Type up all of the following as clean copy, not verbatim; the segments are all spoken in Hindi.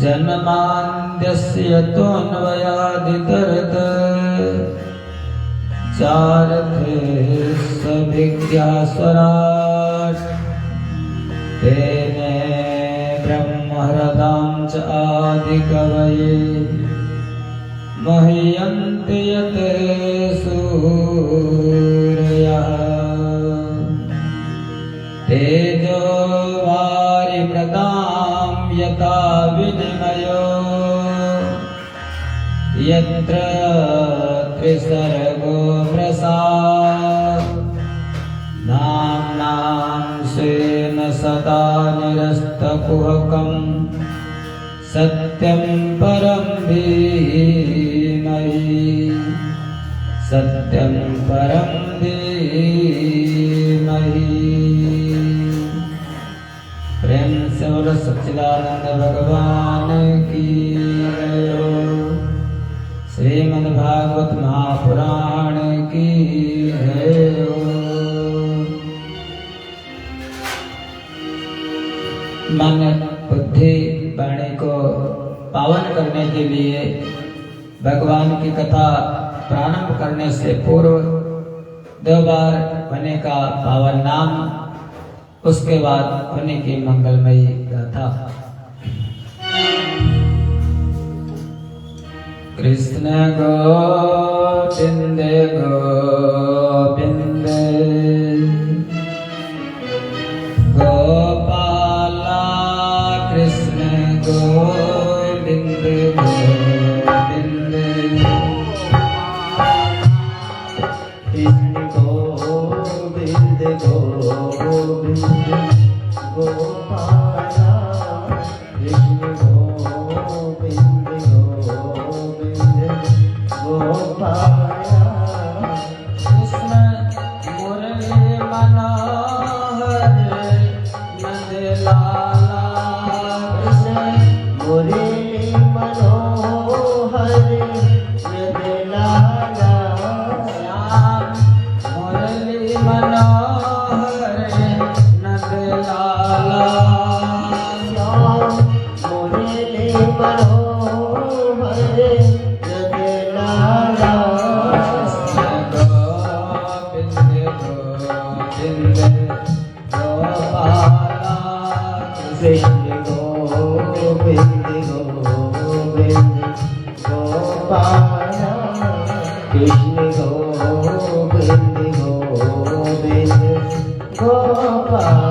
जन्माद्यस्य चारथे सभिज्ञास्वराट् तेने ब्रह्महृदां च आदिकवये मह्यन्ति यत् सूरयः तेजो वारिमृतां यथा विनिमयो यत्र त्रिसर्गो मृषा नाम्नां स्वेन सदा निरस्तकुहकं सत्यं परं धीमहि सत्यं परं धीमहि। प्रेम से बोलो सच्चिदानंद भगवान की जय। श्रीमद् भागवत महापुराण की जय। मन बुद्धि वाणी को पावन करने के लिए भगवान की कथा प्रारंभ करने से पूर्व 2 बार बने का पावन नाम, उसके बाद बने की मंगलमयी गाथा। कृष्ण गोविंद गोविंद गोपाला कृष्ण गोविंद गोविंद कृष्ण गोविंद गोविंद गोपाला कृष्ण गोविंद गोविंद गोपाला कृष्ण मुरली मनोहर नंद लाला कृष्ण मुरली मनोहर नंद लाला श्याम मुरली मनोहर नंद लाला श्याम मुरली मनोहर नंद लाला कृष्ण गोविंद गोविंद गोपाला कृष्ण गोविंद गोविंद गोपाला।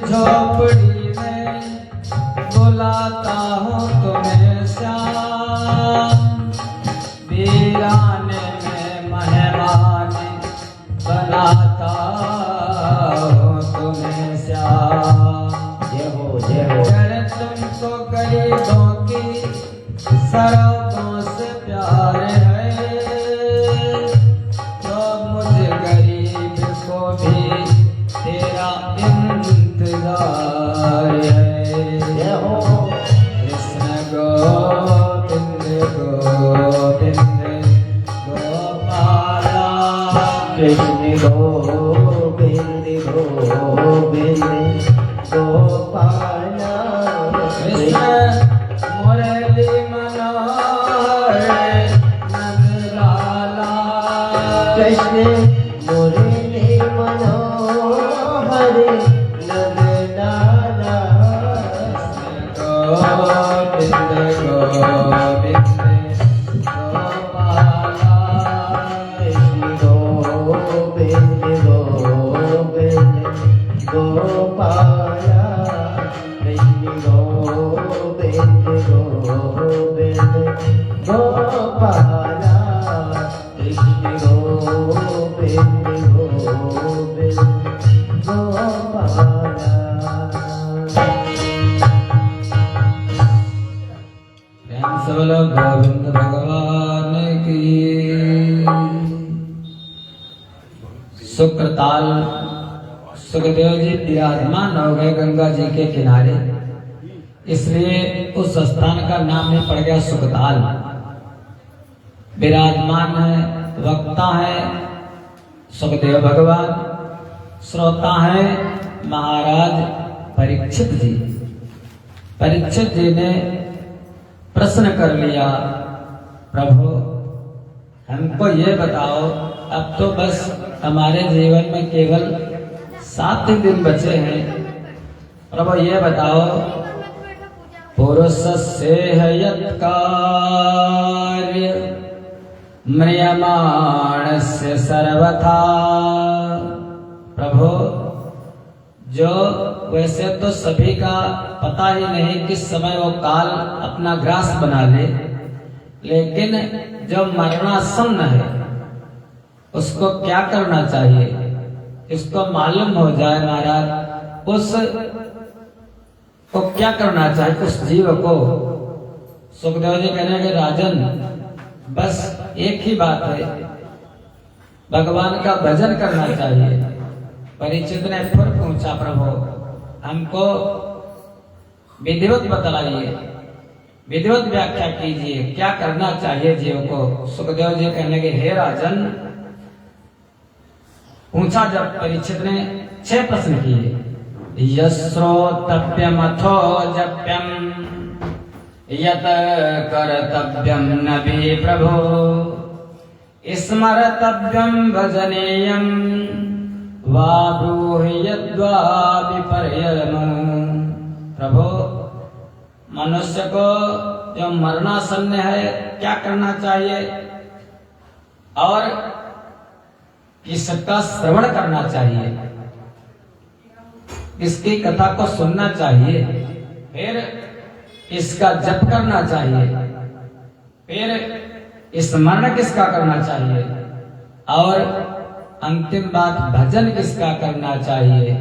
झोपड़ी में बुलाता हूँ तुम्हें श्याम, वीराने में मेहमान बनाता हूँ तुम्हें श्याम। जय हो जय हो। अगर तुमको गरीबों की सड़कों से प्यार है तो मुझे गरीब को भी तेरा इंतजार है। जय हो। कृष्ण गोविंद गोविंद गोपाला कृष्ण गोविंद गोविंद गोपाला कृष्ण मुरली मनोहर नंद लाला कृष्ण मुरली मनोहर नंद लाला गोविंद गोविंद गोपाला कृष्ण गोविंद गोविंद गोपाला कृष्ण गोविंद गोविंद गोपाला कृष्ण गोविंद गोविंद गोपाला। बोल गोविंद भगवान की। शुक्रताल सुखदेव जी विराजमान हो गए गंगा जी के किनारे, इसलिए उस स्थान का नाम ही पड़ गया सुखताल। विराजमान है, वक्ता है सुखदेव भगवान, श्रोता है महाराज परीक्षित जी। परीक्षित जी ने प्रश्न कर लिया, प्रभु हमको ये बताओ, अब तो बस हमारे जीवन में केवल 7 दिन बचे हैं। प्रभु ये बताओ, पुरुषस्य यत् कार्य म्रियमाणस्य सर्वथा। प्रभु जो वैसे तो सभी का पता ही नहीं किस समय वो काल अपना ग्रास बना ले, लेकिन जो मरणासन्न है उसको क्या करना चाहिए, इसको मालूम हो जाए महाराज, उस को क्या करना चाहिए उस जीव को। सुखदेव जी कहने के राजन बस एक ही बात है, भगवान का भजन करना चाहिए। परीक्षित ने फिर पूछा, प्रभु हमको विधिवत बतलाइए, विधिवत व्याख्या कीजिए, क्या करना चाहिए जीव को। सुखदेव जी कहने के हे राजन, पूछा जब परीक्षित ने 6 प्रश्न किए। यश्रोतव्यम अथो जप्यम यत कर्तव्यम नभि प्रभो स्मर्तव्यम भजनेयम वा ब्रूहि यद्वा विपर्ययम्। प्रभु मनुष्य को जो मरणासन्न है क्या करना चाहिए और किसका श्रवण करना चाहिए, इसकी कथा को सुनना चाहिए, फिर इसका जप करना चाहिए, फिर स्मरण किसका करना चाहिए और अंतिम बात भजन किसका करना चाहिए।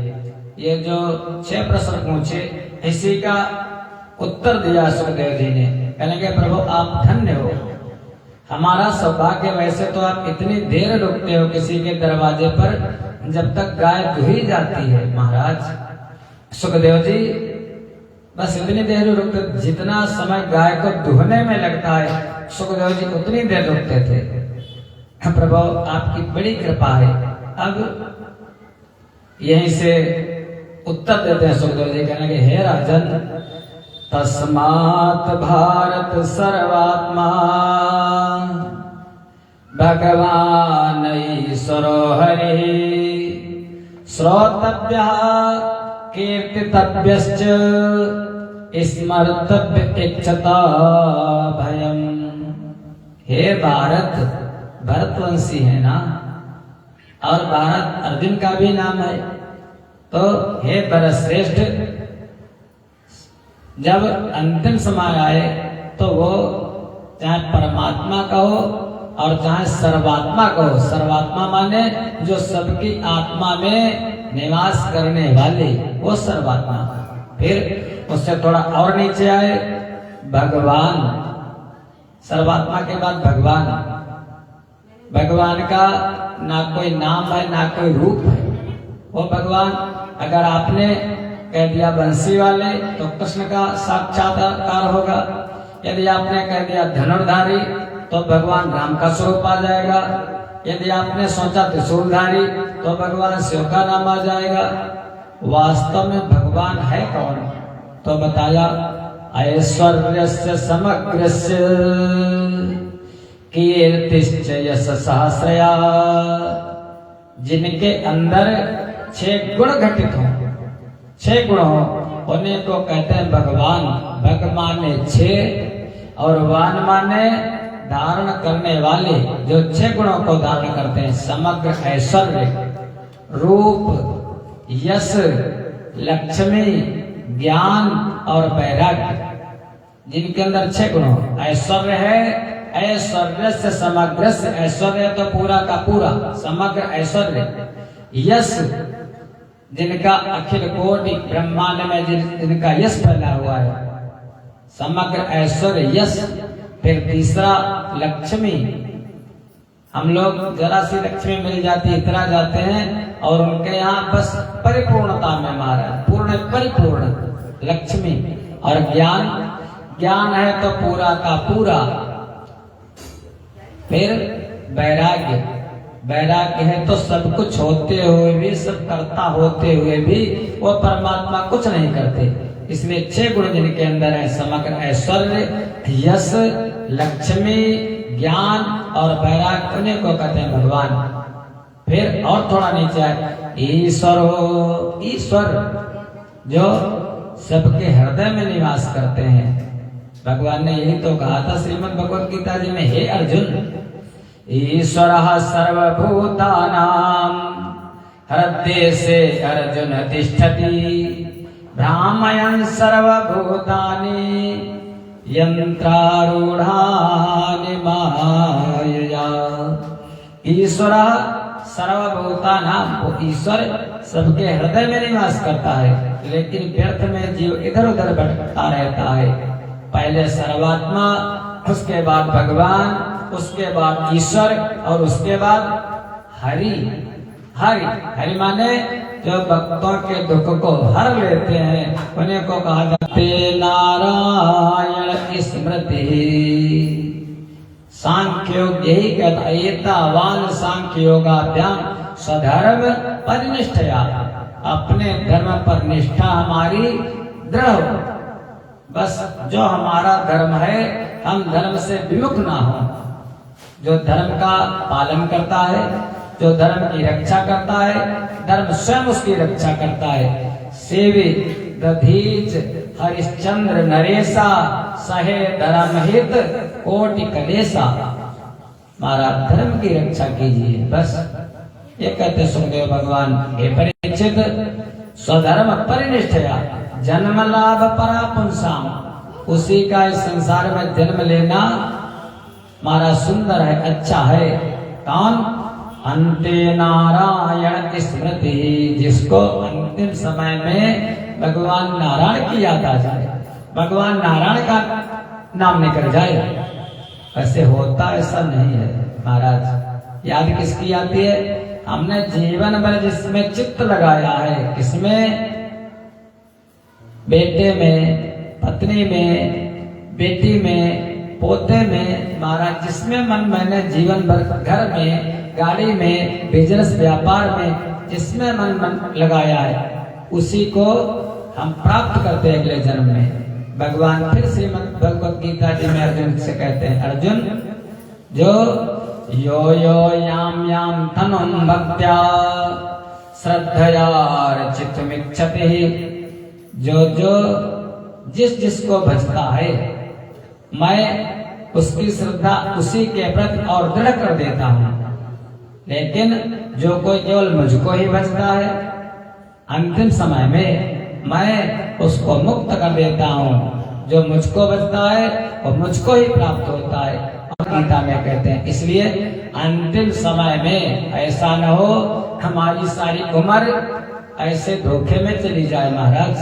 ये जो 6 प्रश्न पूछे इसी का उत्तर दिया सुखदेव जी ने। कहने के प्रभु आप धन्य हो, हमारा सौभाग्य, वैसे तो आप इतनी देर रुकते हो किसी के दरवाजे पर जब तक गाय दुही जाती है महाराज। सुखदेव जी बस इतनी देर रुकते, जितना समय गाय को दुहने में लगता है सुखदेव जी उतनी देर रुकते थे। प्रभु आपकी बड़ी कृपा है। अब यहीं से उत्तर देते हैं सुखदेव जी, कहने के हे राजन, तस्मात् भारत सर्वात्मा भगवान ईश्वरो हरि श्रोतव्यः कीर्तितव्यश्च स्मर्तव्य इच्छता भयम्। हे भारत, भरतवंशी है ना, और भारत अर्जुन का भी नाम है, तो हे भरतश्रेष्ठ, जब अंतिम समय आए तो वो चाहे परमात्मा का हो और चाहे सर्वात्मा का हो। सर्वात्मा माने जो सबकी आत्मा में निवास करने वाले, वो सर्वात्मा। फिर उससे थोड़ा और नीचे आए भगवान, सर्वात्मा के बाद भगवान। भगवान का ना कोई नाम है ना कोई रूप है, वो भगवान। अगर आपने कह दिया बंसी वाले तो कृष्ण का साक्षात्कार होगा, यदि आपने कह दिया धनुर्धारी तो भगवान राम का स्वरूप आ जाएगा, यदि आपने सोचा त्रिशूलधारी तो भगवान शिव का नाम आ जाएगा। वास्तव में भगवान है कौन, तो बताया ऐश्वर्यस्य समग्रस्य कीर्तिश्च यश सहस्रया। जिनके अंदर 6 गुण घटित हों, 6 गुण हो, उन्हें को कहते हैं भगवान। भग माने 6 और वान माने धारण करने वाले, जो 6 गुणों को धारण करते हैं। समग्र ऐश्वर्य, रूप, यश, लक्ष्मी, ज्ञान और वैराग्य, जिनके अंदर 6 गुण हो। ऐश्वर्य है, ऐश्वर्य से समग्र से, ऐश्वर्य तो पूरा का पूरा, समग्र ऐश्वर्य। यश, जिनका अखिल कोटि ब्रह्मांड में जिनका यश फैला हुआ है, समग्र ऐश्वर्य यश। फिर तीसरा लक्ष्मी। हम लोग जरा सी लक्ष्मी मिल जाती इतना जाते हैं और उनके यहाँ बस परिपूर्णता में महाराज पूर्ण परिपूर्ण लक्ष्मी। और ज्ञान, ज्ञान है तो पूरा का पूरा। फिर वैराग्य, वैराग्य है तो सब कुछ होते हुए भी, सब करता होते हुए भी वो परमात्मा कुछ नहीं करते। इसलिए 6 गुण जिनके अंदर है, समग्र ऐश्वर्य, यश, लक्ष्मी, ज्ञान और वैराग्य, उन्हीं को कहते हैं भगवान। फिर और थोड़ा नीचे है ईश्वर हो, ईश्वर जो सबके हृदय में निवास करते हैं। भगवान ने यही तो कहा था श्रीमद् भगवद गीता जी में, हे अर्जुन ईश्वरः सर्वभूतानां हृदय से अर्जुन तिष्ठति भ्रामयन् सर्वभूतानि यंत्रारूढ़ानि मायया। ईश्वरः सर्वभूतानां, वो ईश्वर सबके हृदय में निवास करता है, लेकिन व्यर्थ में जीव इधर उधर भटकता रहता है। पहले सर्वात्मा, उसके बाद भगवान, उसके बाद ईश्वर और उसके बाद हरि। हरि, हरि माने जो भक्तों के दुख को हर लेते हैं, उन्हें को कहा जाता है नारायण स्मृति। सांख्य योग यही कहता है, एतावान सांख्य योगाभ्याम स्वधर्म परिनिष्ठया। अपने धर्म पर निष्ठा हमारी दृढ़ हो। बस जो हमारा धर्म है, हम धर्म से विमुख ना हो। जो धर्म का पालन करता है, जो धर्म की रक्षा करता है, धर्म स्वयं उसकी रक्षा करता है। सेवे दधीच हरिश्चंद्र नरेशा सहे धर्म हित कोटि कलेशा। महाराज धर्म की रक्षा कीजिए, बस ये कहते सुखदेव भगवान। हे परीक्षित, स्वधर्म परिनिष्ठया जन्म लाभ परा पुंसाम। उसी का इस संसार में जन्म लेना महाराज सुंदर है, अच्छा है। कौन? अंते नारायण स्मृति, जिसको अंतिम समय में भगवान नारायण की याद आ जाए, भगवान नारायण का नाम निकल जाए। ऐसे होता ऐसा नहीं है महाराज। याद किसकी आती है? हमने जीवन भर जिसमें चित्त लगाया है, किसमें? बेटे में, पत्नी में, बेटी में, पोते में, महाराज जिसमें मन मैंने जीवन भर, घर में, गाड़ी में, बिजनेस व्यापार में, जिसमें मन लगाया है, उसी को हम प्राप्त करते हैं अगले जन्म में। भगवान फिर श्रीमद् भगवद गीता जी में अर्जुन से कहते हैं, अर्जुन जो यो यो याम याम तनुम भक्त्या श्रद्धया चित्तमिच्छति, जो जो जिस जिसको भजता है, मैं उसकी श्रद्धा उसी के प्रति और दृढ़ कर देता हूँ। लेकिन जो कोई केवल मुझको ही भजता है, अंतिम समय में मैं उसको मुक्त कर देता हूँ। जो मुझको भजता है वो मुझको ही प्राप्त होता है, और गीता में कहते हैं। इसलिए अंतिम समय में ऐसा न हो हमारी सारी उम्र ऐसे धोखे में चली जाए महाराज।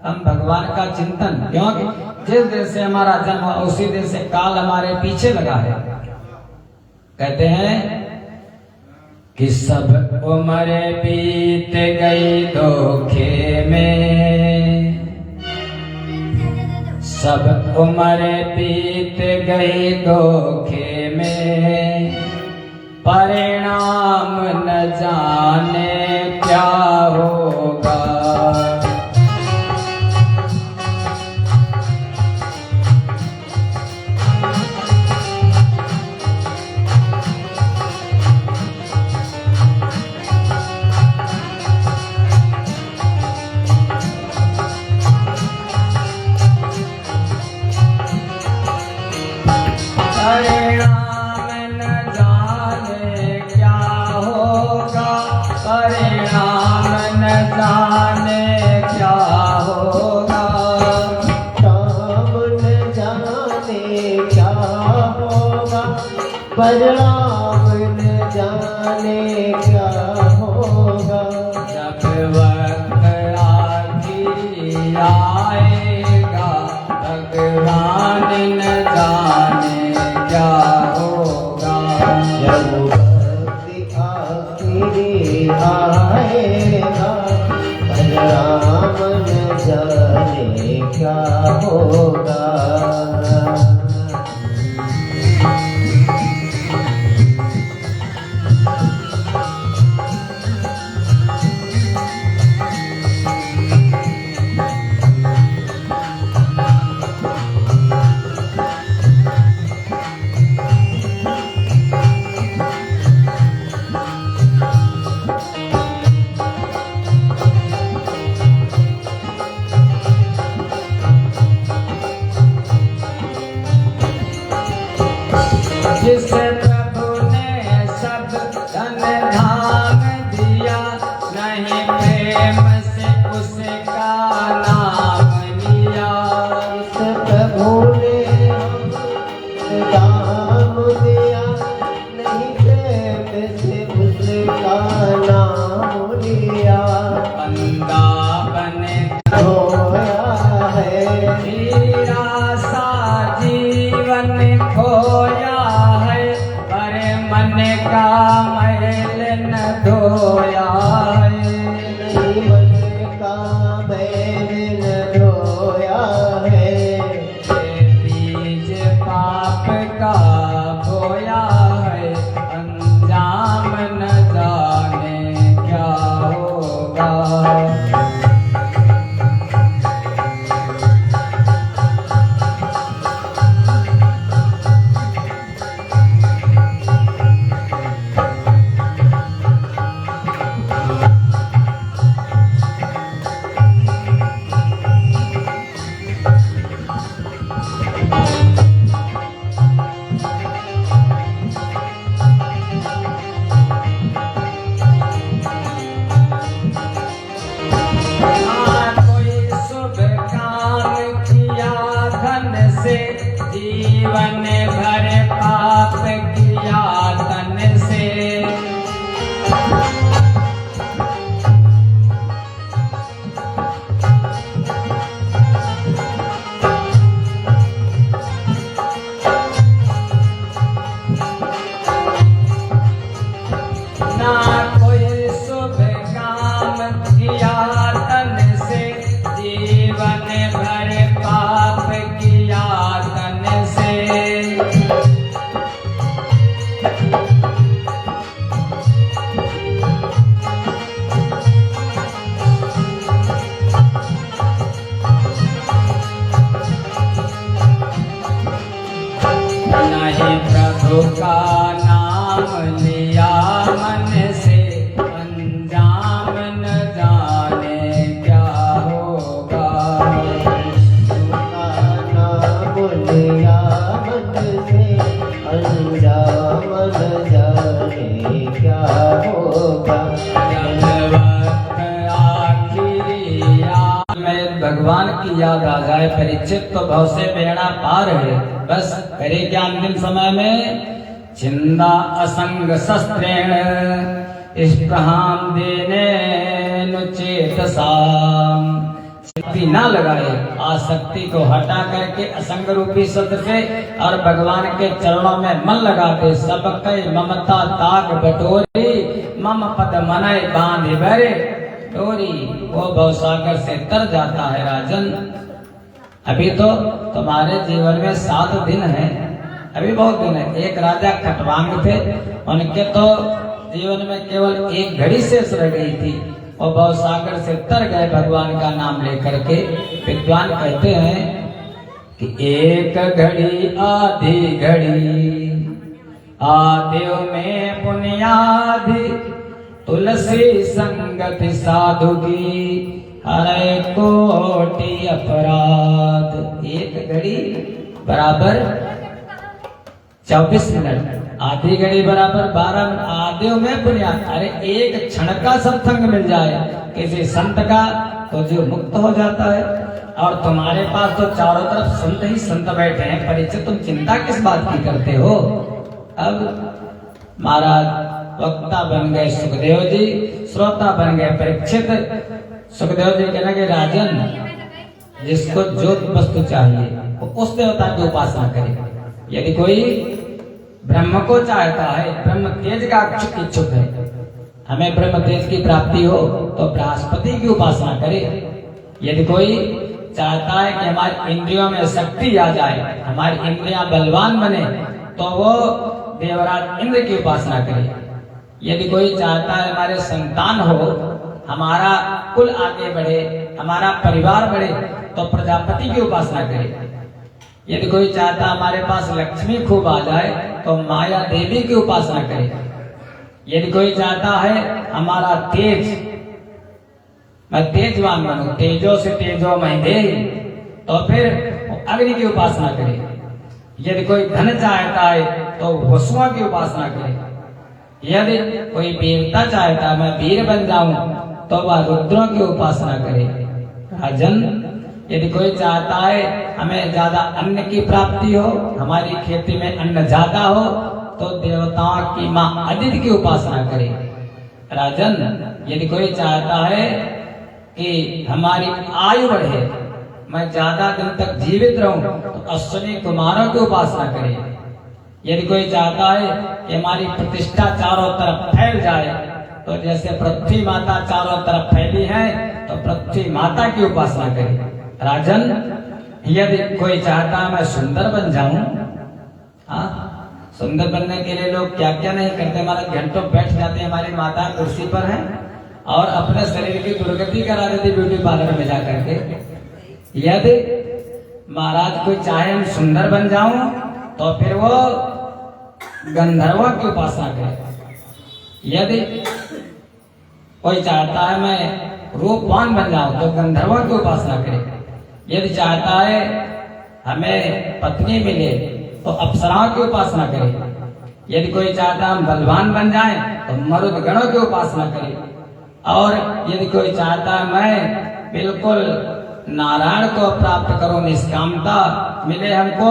हम भगवान का चिंतन, क्योंकि जिस दिन से हमारा जन्म हुआ उसी दिन से काल हमारे पीछे लगा है। कहते हैं कि सब उम्र बीत गई धोखे में, सब उम्र बीत गई धोखे में, परिणाम न जाने क्या होगा। परिणाम न जाने क्या होगा, परिणाम न जाने क्या होगा, राम न जाने क्या होगा, परिणाम न जाने क्या होगा। जब वक्त आखिरी आएगा भगवान न जाने क्या होगा। जब भक्ति आखिरी आएगा, राम न जाने क्या होगा। जिस प्रभु ने सब धन धाम दिया, नहीं प्रेम से उसका नाम लिया। इस प्रभु ने दाम दिया, नहीं प्रेम से उसका नाम लिया। बंदा बने खोया है, हीरा सा जीवन खोया है, पर मन का मैल न धोया है। नहीं मन का मैल न धोया है। बीज पाप का बोया है, अंजाम न जाने क्या होगा। कोई शुभ काम किया धन से, जीवन भर पाप किया तन से। ना कोई शुभ काम किया तन से, जीवन भर पाप किया तन से। नहीं प्रभु का नाम लिया मन से, अंजाम न जाने क्या होगा। नाम लिया मन से, अंजाम न जाने क्या होगा। जब वक्त आखिरी में भगवान की याद आ जाए, परीक्षित तो भव से बेड़ा पार है, बस करे क्या अंतिम समय में। चिंदा असंग शस्त्रेण स्पृहाम देने नुचेतसाम। शक्ति ना लगाए, आसक्ति को हटा करके असंग रूपी शस्त्र से और भगवान के चरणों में मन लगाते। सब कई ममता ताग बटोरी, मम पद मनय बांधे भरे डोरी। वो भवसागर से तर जाता है राजन। अभी तो तुम्हारे जीवन में 7 दिन है, अभी बहुत दिन है। एक राजा खटवांग थे, उनके तो जीवन में केवल एक घड़ी शेष रह गई थी। वो भवसागर से तर गए भगवान का नाम लेकर के। विद्वान कहते हैं कि एक घड़ी आधी घड़ी, आदियों में बुनियादी, तुलसी संगति साधु की हरे कोटि अपराध। एक घड़ी बराबर 24 मिनट, आधी घड़ी बराबर 12 मिनट, आदियों में बुनियाद। अरे एक क्षण का सत्संग मिल जाए किसी संत का तो जो मुक्त हो जाता है। और तुम्हारे पास तो चारों तरफ संत ही संत बैठे हैं, परीक्षित तुम चिंता किस बात की करते हो। अब महाराज वक्ता बन गए सुखदेव जी, श्रोता बन गए परीक्षित। सुखदेव जी कहना कि राजन, जिसको जो वस्तु चाहिए वो उस देवता की उपासना करे। यदि कोई ब्रह्म को चाहता है, ब्रह्म तेज का इच्छुक है, हमें ब्रह्म तेज की प्राप्ति हो तो बृहस्पति की उपासना करे। यदि कोई चाहता है कि हमारी इंद्रियों में शक्ति आ जाए, हमारी इंद्रियां बलवान बने, तो वो देवराज इंद्र की उपासना करे। यदि कोई चाहता है हमारे संतान हो, हमारा कुल आगे बढ़े, हमारा परिवार बढ़े, तो प्रजापति की उपासना करे। यदि कोई चाहता हमारे पास लक्ष्मी खूब आ जाए तो माया देवी की उपासना करे। यदि कोई चाहता है हमारा तेज, मैं तेजवान बनूं, तेजो से तेजो मैं दे, तो फिर अग्नि की उपासना करे। यदि कोई धन चाहता है तो वसुओं की उपासना करे। यदि कोई वीरता चाहता है मैं वीर बन जाऊं, तो वह रुद्रों की उपासना करे। राजन, यदि कोई चाहता है हमें ज्यादा अन्न की प्राप्ति हो, हमारी खेती में अन्न ज्यादा हो, तो देवताओं की मां अदिति की उपासना करे। राजन, यदि कोई चाहता है कि हमारी आयु बढ़े, मैं ज्यादा दिन तक जीवित रहूं, तो अश्विनी कुमारों की उपासना करे। यदि कोई चाहता है कि हमारी प्रतिष्ठा चारों तरफ फैल जाए, तो जैसे पृथ्वी माता चारों तरफ फैली है, तो पृथ्वी माता की उपासना करे। राजन, यदि कोई चाहता है मैं सुंदर बन जाऊं, सुंदर बनने के लिए लोग क्या क्या नहीं करते, हमारे घंटों बैठ जाते हैं, हमारी माता कुर्सी पर है और अपने शरीर की दुर्गति करा देती ब्यूटी पार्लर में जाकर के। यदि महाराज कोई चाहे हम सुंदर बन जाऊं, तो फिर वो गंधर्वों की उपासना करे। यदि कोई चाहता है मैं रूपवान बन जाऊं, तो गंधर्वों की उपासना करे। यदि चाहता है हमें पत्नी मिले, तो अप्सराओं की उपासना करे। यदि कोई चाहता है हम बलवान बन जाएं, तो मरुद गणों की उपासना करे। और यदि कोई चाहता है मैं बिल्कुल नारायण को प्राप्त करूं, निष्कामता मिले हमको,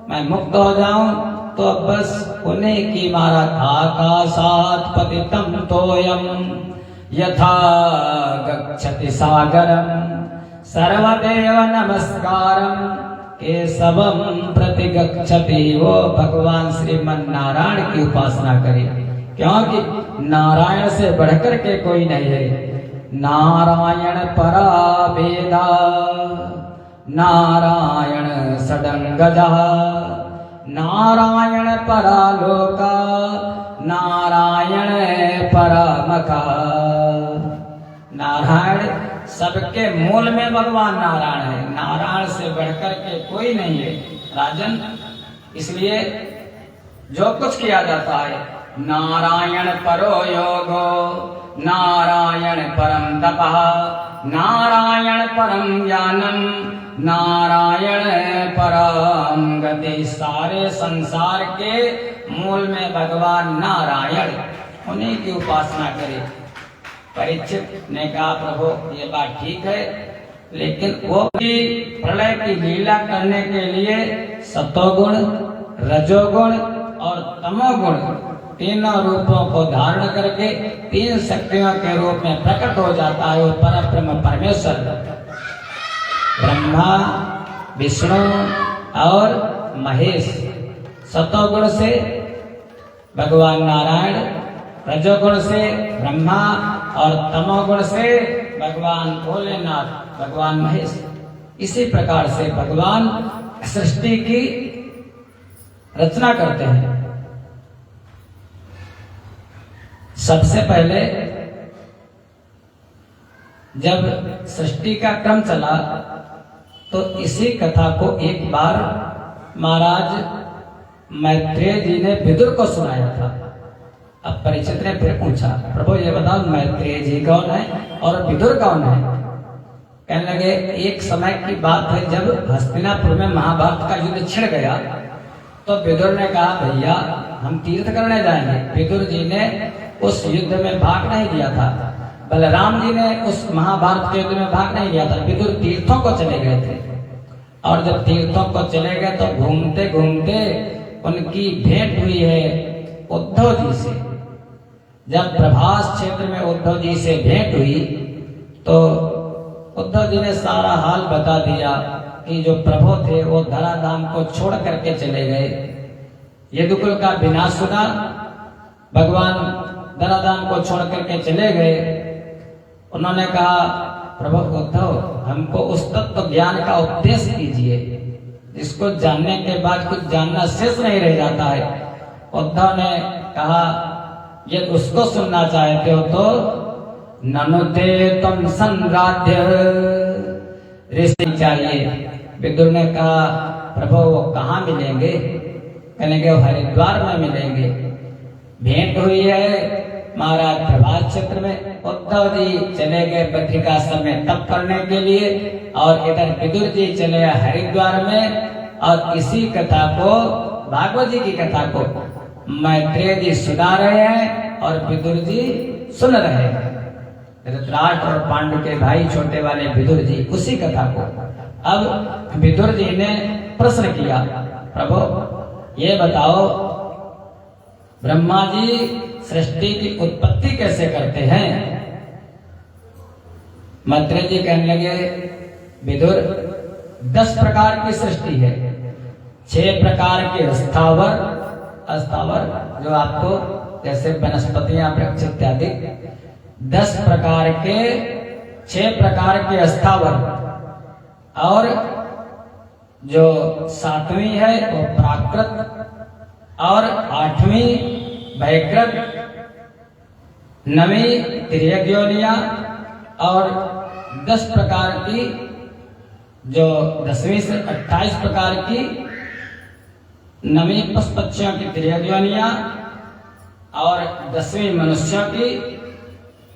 मैं मुक्त हो जाऊं, तो बस उन्हीं की महाराज आकाशात् पतितं तोयम यथा गच्छति सागरम सर्वदेव नमस्कारम केशवम प्रति गच्छति। वो भगवान श्रीमन नारायण की उपासना करे, क्योंकि नारायण से बढ़कर के कोई नहीं है। नारायण परा वेदा नारायण षडंगजा नारायण परा लोका नारायण परामका। नारायण सबके मूल में भगवान नारायण है, नारायण से बढ़कर के कोई नहीं है। राजन, इसलिए जो कुछ किया जाता है, नारायण परो योगो नारायण परम तपः नारायण परम ज्ञानम नारायण परम गति। सारे संसार के मूल में भगवान नारायण, उन्हीं की उपासना करे। परीक्षित ने कहा प्रभु ये बात ठीक है, लेकिन वो भी प्रलय की लीला करने के लिए सतोगुण, रजोगुण और तमोगुण तीनों रूपों को धारण करके तीन शक्तियों के रूप में प्रकट हो जाता है। वो परब्रह्म परमेश्वर ब्रह्मा, विष्णु और महेश। सतोगुण से भगवान नारायण, रजोगुण से ब्रह्मा और तमोगुण से भगवान भोलेनाथ, भगवान महेश। इसी प्रकार से भगवान सृष्टि की रचना करते हैं। सबसे पहले जब सृष्टि का क्रम चला, तो इसी कथा को एक बार महाराज मैत्रेय जी ने विदुर को सुनाया था। अब परीक्षित ने फिर पूछा, प्रभु ये बताओ मैत्रेय जी कौन है और विदुर कौन है? कहने लगे एक समय की बात है, जब हस्तिनापुर में महाभारत का युद्ध छिड़ गया, तो विदुर ने कहा भैया हम तीर्थ करने जाएंगे। विदुर जी ने उस युद्ध में भाग नहीं लिया था, बलराम जी ने उस महाभारत के युद्ध में भाग नहीं लिया था। विदुर तीर्थों को चले गए थे, और जब तीर्थों को चले गए तो घूमते घूमते उनकी भेंट हुई है उद्धव जी से। जब प्रभास क्षेत्र में उद्धव जी से भेंट हुई, तो उद्धव जी ने सारा हाल बता दिया की जो प्रभु थे वो धराधाम को छोड़ करके चले गए। यदुकुल का विनाश हुआ, भगवान धराधाम को छोड़ करके चले गए। उन्होंने कहा, प्रभु उद्धव, हमको उस तत्व ज्ञान का उपदेश कीजिए जिसको जानने के बाद कुछ जानना शेष नहीं रह जाता है। उद्धव ने कहा, ये उसको सुनना चाहते हो तो ननुते तुम संराध्य ऋषि चाहिए। विदुर ने कहा, प्रभु वो कहाँ मिलेंगे? कहने के हरिद्वार में मिलेंगे। भेंट हुई है महाराज प्रभास क्षेत्र में। उद्धव जी चले गए बद्रिकाश्रम में तप करने के लिए और इधर विदुर जी चले हरिद्वार में। और इसी कथा को, भागवत जी की कथा को मैत्रेय जी सुना रहे हैं और विदुर जी सुन रहे हैं। धृतराष्ट्र और पांडु के भाई छोटे वाले विदुर जी उसी कथा को। अब विदुर जी ने प्रश्न किया, प्रभु ये बताओ, ब्रह्मा जी सृष्टि की उत्पत्ति कैसे करते हैं? मैत्रेय जी कहने लगे, विदुर 10 प्रकार की सृष्टि है। 6 प्रकार के स्थावर जो आपको जैसे वनस्पतियां, वृक्ष इत्यादि, 10 प्रकार के 6 प्रकार के स्थावर, और जो 7वीं है वो प्राकृत, और 8वीं वैकृत, 9वीं तिर्यग्योनिया, और 10 प्रकार की जो 10वीं से 28 प्रकार की 9वीं पशु पक्षियों की तिर्यग्योनिया, और 10वीं मनुष्यों की,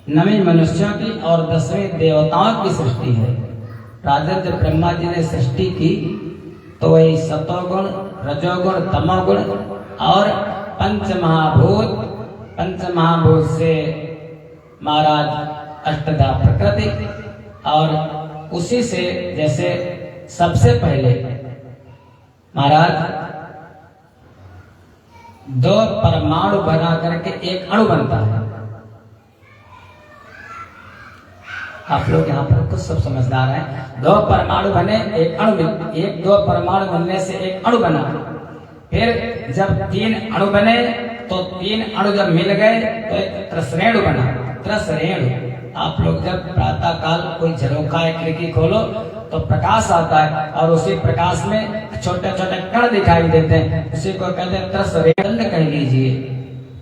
9वीं मनुष्यों की, और 10वीं देवताओं की सृष्टि है। राजन जब ब्रह्मा जी ने सृष्टि की तो वही सतोगुण, रजोगुण, तमोगुण और पंचमहाभूत से महाराज अष्टधा प्रकृति, और उसी से जैसे सबसे पहले महाराज 2 परमाणु बना करके एक अणु बनता है। आप लोग यहाँ पर कुछ सब समझदार हैं। 2 परमाणु बने, एक अणु, 2 परमाणु बनने से एक अणु बना। फिर जब 3 अणु बने तो 3 अणु जब मिल गए तो एक त्रसरेणु बना। त्रसरेणु, आप लोग जब प्रातः काल कोई झरोखा या खिड़की खोलो तो प्रकाश आता है और उसी प्रकाश में छोटे छोटे कण दिखाई देते हैं, उसी को कहते हैं त्रसरेणु कह लीजिए।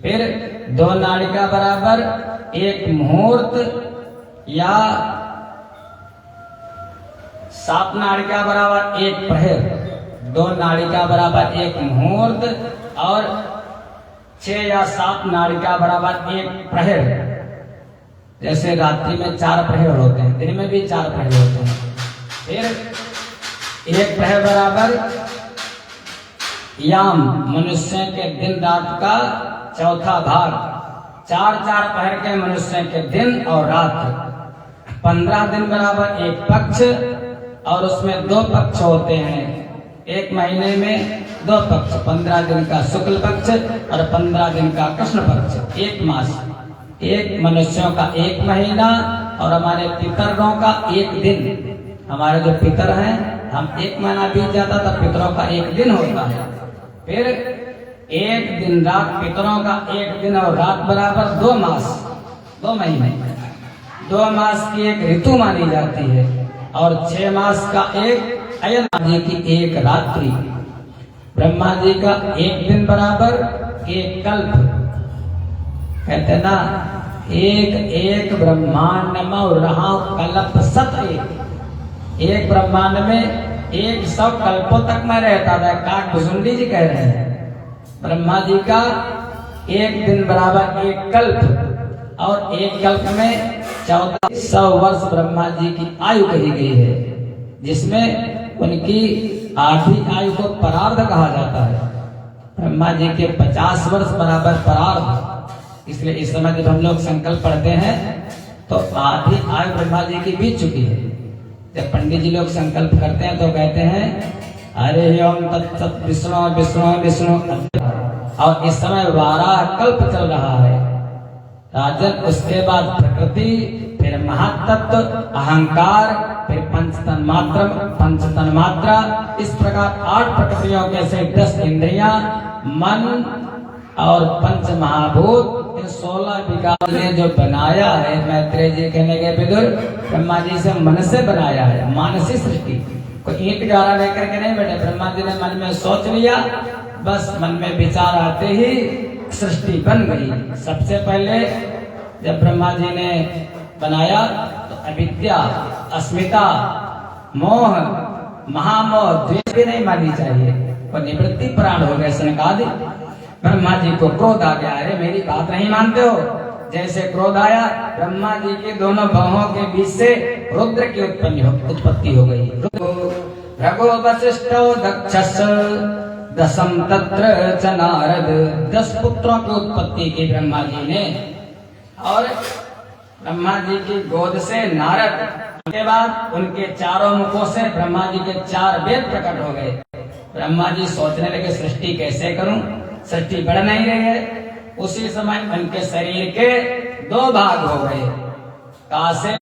फिर 2 नाड़िका बराबर 1 मुहूर्त, या 7 नाड़िका बराबर 1 प्रहर, 2 नाड़िका बराबर 1 मुहूर्त, और 6 या 7 नाड़िका बराबर 1 प्रहर। जैसे रात्रि में 4 प्रहर होते हैं, दिन में भी 4 प्रहर होते हैं। फिर 1 प्रहर बराबर याम, मनुष्य के दिन रात का चौथा भाग। 4-4 प्रहर के मनुष्य के दिन और रात। 15 दिन बराबर 1 पक्ष, और उसमें 2 पक्ष होते हैं। एक महीने में 2 पक्ष, 15 दिन का शुक्ल पक्ष और 15 दिन का कृष्ण पक्ष। 1 मास, एक मनुष्यों का 1 महीना, और हमारे पितरों का 1 दिन। हमारे जो पितर हैं, हम 1 महीना बीत जाता तो पितरों का 1 दिन होता है। फिर 1 दिन रात, पितरों का 1 दिन और रात बराबर 2 मास, 2 महीने। 2 मास की एक ऋतु मानी जाती है, और 6 मास का एक अयन जी की 1 रात्रि। ब्रह्मा जी का 1 दिन बराबर 1 कल्प। कहते ना, एक ब्रह्मांड में रहा कल्प सत एक ब्रह्मांड में 100 कल्पों तक में रहता था। काक भुसुंडी जी कह रहे हैं, ब्रह्मा जी का 1 दिन बराबर 1 कल्प, और 1 कल्प में 1400 वर्ष ब्रह्मा जी की आयु कही गई है, जिसमें उनकी 8वीं आयु को परार्ध कहा जाता है। ब्रह्मा जी के 50 वर्ष बराबर परार्ध। इसलिए इस समय जब हम लोग संकल्प पढ़ते हैं तो 8वीं आयु ब्रह्मा जी की बीत चुकी है। जब पंडित जी लोग संकल्प करते हैं तो कहते हैं, हरे ओम तत्सत विष्णु विष्णु विष्णु, और इस समय 12 कल्प चल रहा है। राजन, उसके बाद प्रकृति, फिर महातत्व, अहंकार, फिर पंच तन मात्रा, इस प्रकार 8 प्रकृतियों के से 10 इंद्रियां, मन और पंच महाभूत, इन 16 विकार ने जो बनाया है। मैत्रेय जी कहने के विदुर, ब्रह्मा जी से मन से बनाया है, मानसी सृष्टि। कोई ईंट गारा लेकर के नहीं बैठे, ब्रह्मा जी ने मन में सोच लिया, बस मन में विचार आते ही सृष्टि बन गई। सबसे पहले जब ब्रह्मा जी ने बनाया तो अविद्या, अस्मिता, मोह, महामोह, द्वेष भी नहीं माननी चाहिए, वो निवृत्ति प्राण हो गए। सनकादि ब्रह्मा जी को क्रोध आ गया, अरे मेरी बात नहीं मानते हो। जैसे क्रोध आया, ब्रह्मा जी के दोनों बाहों के बीच से रुद्र की उत्पत्ति हो गई। भृगो वसिष्ठो दक्षस दशम तत्र च नारद, 10 पुत्रों की उत्पत्ति की ब्रह्मा जी ने। और ब्रह्मा जी की गोद से नारद, के बाद उनके चारों मुखों से ब्रह्मा जी के 4 वेद प्रकट हो गए। ब्रह्मा जी सोचने लगे सृष्टि कैसे करूं, सृष्टि बढ़ नहीं रही है। उसी समय उनके शरीर के 2 भाग हो गए, कासे